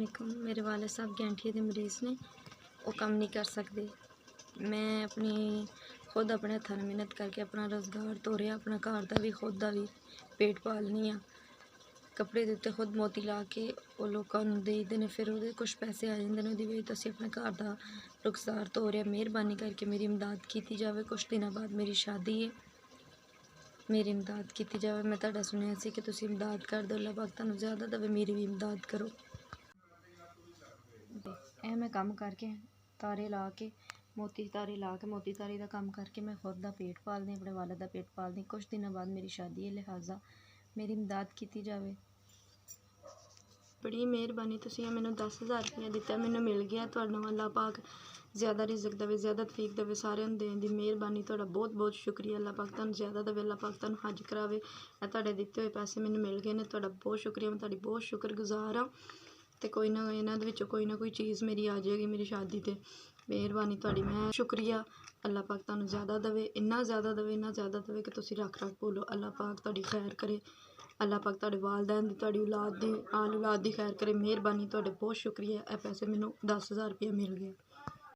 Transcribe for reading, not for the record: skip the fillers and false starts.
अस्सलामुअलैकुम। मेरे वाले साहब गैंठिए के मरीज़ ने, वो कम नहीं कर सकते। मैं खुद अपने हत्थों नाल मेहनत करके अपना रोज़गार तोड़िया, अपना घर का भी खुद का भी पेट पालनी आ। कपड़े दे उत्ते खुद मोती ला के वो लोगों नूं देई दे ने, फिर वो कुछ पैसे आ जाते हैं, उसकी वजह तो असीं अपने घर का रोज़गार तोड़िया। मेहरबानी करके मेरी इमदाद की जाए। कुछ दिनों बाद मेरी शादी है, मेरी इमदाद की जाए। मैं तुहाडा सुनिया सी कि तुसीं इमदाद कर दो, अल्लाह पाक तुहानूं ज़्यादा देवे, मेरी भी इमदाद करो। ਇਹ मैं काम करके तारे ला के मोती तारे ला के मोती तारे का काम करके मैं खुद का पेट पालदी, अपने वालिद का पेट पालदी। कुछ दिनों बाद मेरी शादी है, लिहाजा मेरी इमदाद की जाए। बड़ी मेहरबानी, तुसीं मैनूं 10,000 रुपया दिता, मैनूं मिल गया। तुहानूं अल्लाह पाक ज़्यादा रिज़क देवे, ज़्यादा तौफीक देवे। सारिਆਂ ਨੂੰ देण दी मेहरबानी, तुहाडा बहुत बहुत शुक्रिया। अल्लाह पाक तुहानूं ज़्यादा देवे, अल्लाह पाक तुहानूं हज करावे। तुहाडे दिते हुए पैसे मैनूं मिल गए ने, तुहाडा बहुत शुक्रिया। मैं तुहाडी बहुत शुक्रगुजार हाँ। तो कोई ना इन्हां दे विचों कोई ना कोई चीज़ मेरी आ जाएगी मेरी शादी ते। मेहरबानी तुहाडी, मैं शुक्रिया। अल्लाह पाक तुहानूं ज़्यादा देवे, इन्ना ज़्यादा देवे कि तुसीं रख रख बोलो। अल्लाह पाक तुहाडी खैर करे, अल्लाह पाक तुहाडे वालदैन दी, तुहाडी औलाद दी, आल औलाद दी खैर करे। मेहरबानी, तुहाडे बहुत शुक्रिया। पैसे मैनूं 10,000 रुपया मिल गया।